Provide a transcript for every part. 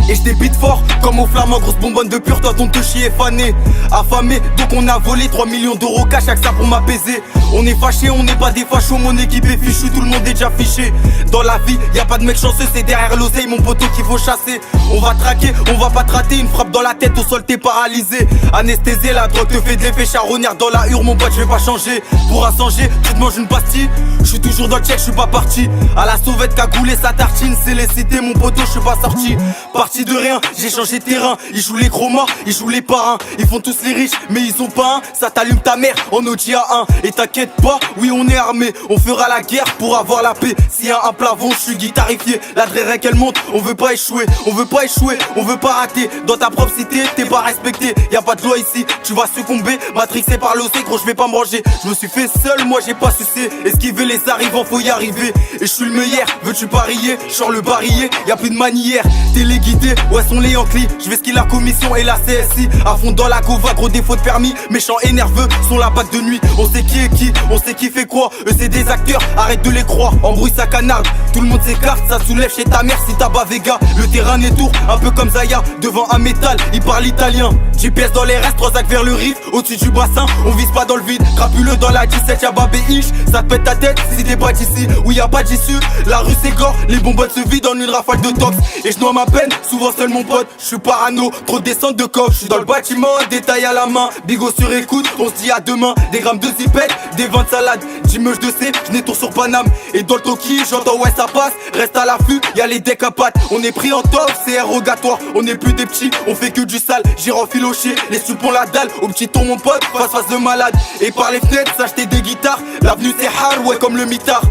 Et je débite fort comme au flamand, grosse bonbonne de pure, toi ton te chier fané. Affamé, donc on a volé 3 millions d'euros cash, avec ça pour m'apaiser. On est fâché, on n'est pas des fachos, mon équipe est fichue, tout le monde est déjà fiché. Dans la vie, y a pas de mec chanceux, c'est derrière l'oseille mon poteau qu'il faut chasser. On va traquer, on va pas te rater, une frappe dans la tête, au sol t'es paralysé. Anesthésié, la drogue te fait de l'effet charognard dans la hure, mon pote je vais pas changer. Pour assanger, tu te manges une pastille, je suis toujours dans le check, je suis pas parti. À la sauvette cagoulé sa tartine, c'est les cités, mon poteau je suis pas sorti. Parti de rien, j'ai changé de terrain. Ils jouent les gros morts, ils jouent les parrains. Ils font tous les riches, mais ils ont pas un. Ça t'allume ta mère en Audi A1. Et t'inquiète pas, oui on est armé. On fera la guerre pour avoir la paix. S'il y a un plafond, je suis guitarifié. La drérec qu'elle monte, on veut pas échouer. On veut pas échouer, on veut pas rater. Dans ta propre cité, t'es pas respecté. Y a pas de loi ici, tu vas succomber. Matrixé par l'océ, gros je vais pas me ranger. Je me suis fait seul, moi j'ai pas sucé. Esquiver les arrivants, faut y arriver. Et je suis le meilleur, veux-tu parier? Sur le barillet, y a plus de manière. Téléguidé, ouais sont les Yankees. Je vais skill la commission et la CSI. À fond dans la gova, gros défaut de permis. Méchants et nerveux sont la bague de nuit. On sait qui est qui, on sait qui fait quoi. Eux c'est des acteurs, arrête de les croire. Embrouille sa canarde, tout le monde s'écarte. Ça soulève chez ta mère si t'as bas Vega. Le terrain est tour, un peu comme Zaya. Devant un métal, il parle italien. GPS dans les restes, 3 actes vers le riff. Au-dessus du bassin, on vise pas dans le vide. Crapuleux dans la 17, y'a Babé Ish. Ça te pète ta tête si t'es pas d'ici. Où y a pas d'issue, la rue c'est gore. Les bonbonnes se vident en une rafale de tox. Et je noie ma peine, souvent seul mon pote. Je suis parano, trop de descente de coffre. Je suis dans le bâtiment, détail à la main. Bigot sur écoute, on se dit à demain. Des grammes de zipette, des vins de salade. J'imeuge de C, je n'ai tour sur Paname. Et dans le Toki, j'entends ouais ça passe. Reste à l'affût, y'a les decks à pattes. On est pris en top, c'est rogatoire. On n'est plus des petits, on fait que du sale. J'ai renfiloché, les supons la dalle. Au petit ton mon pote, face de malade. Et par les fenêtres, s'acheter des guitares. L'avenue c'est hard, ouais comme le mitard.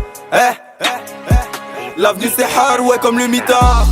L'avenue c'est hard, ouais comme le mitard.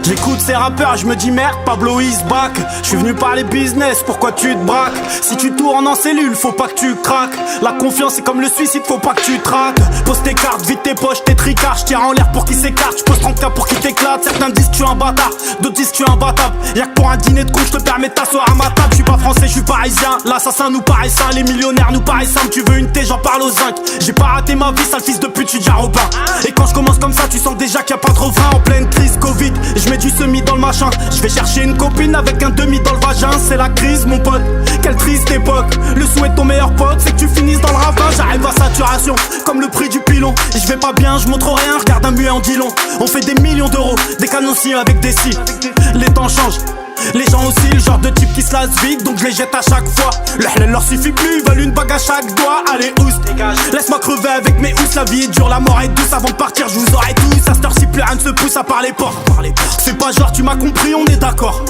J'écoute ces rappeurs, je me dis merde, Pablo is back. Je suis venu parler business, pourquoi tu te braques? Si tu tournes en cellule, faut pas que tu craques. La confiance est comme le suicide, faut pas que tu traques. Pose tes cartes, vide tes poches, tes tricards. J'tire en l'air pour qu'ils s'écartent, j'pose 30 cas pour qu'ils t'éclatent. Certains disent que tu es un bâtard, d'autres disent que tu es imbattable. Y'a que pour un dîner de couche, je te permets de t'asseoir à ma table. Je suis pas français, je suis parisien. L'assassin nous paraît sain, les millionnaires nous paraissent simples. Tu veux une thé, j'en parle aux zinc. J'ai pas raté ma vie, sale fils de pute, je suis déjà Robin. Et quand je commence comme ça, tu sens déjà qu'il y a pas trop frein. En pleine crise Covid, je mets du semi dans le machin. Je vais chercher une copine avec un demi dans le vagin. C'est la crise mon pote, quelle triste époque. Le souhait de ton meilleur pote, c'est que tu finisses dans le ravin. J'arrive à saturation, comme le prix du pilon. Et je vais pas bien, je montre rien, regarde un muet en dit long. On fait des millions d'euros, des canonciers avec des scies. Les temps changent, les gens aussi, le genre de type qui se lasse vite, donc je les jette à chaque fois. Le halal leur suffit plus, ils veulent une bague à chaque doigt. Allez oust, laisse-moi crever avec mes housses. La vie est dure, la mort est douce, avant de partir je vous aurai tous. À cette heure-ci plus rien ne se pousse à part les portes. C'est pas genre tu m'as compris, on est d'accord.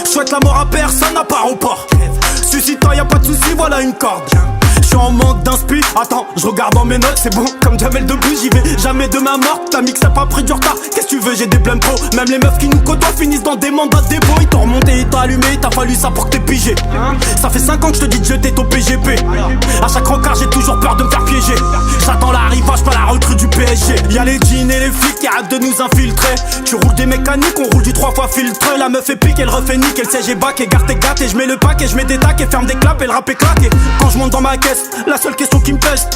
Je souhaite la mort à personne à part au port. Suscite-toi, y'a pas de soucis, voilà une corde. Je suis en manque d'inspi, attends, je regarde dans mes notes, c'est bon, comme Jamel Debbouze, j'y vais jamais de ma morte. Ta mix a pas pris du retard, qu'est-ce que tu veux, j'ai des blèmes pro. Même les meufs qui nous côtoient finissent dans des mandats de dépôt. Ils t'ont remonté, ils t'ont allumé, il t'a fallu ça pour que t'aies pigé. Ça fait 5 ans que je te dis de jeter ton PGP. À chaque rencard j'ai toujours peur de me faire piéger. J'attends l'arrivage, pas la recrue du PSG. Y'a les jeans et les flics qui arrêtent de nous infiltrer. Tu roules des mécaniques, on roule du 3 fois filtre. La meuf est pique, elle refait nique, elle sait j'ai bac et garde tes gâtes. Et je mets le pack et je mets des tacs et ferme des claps et le rap est claqué. Quand je monte dans ma caisse, la seule question qui me pèse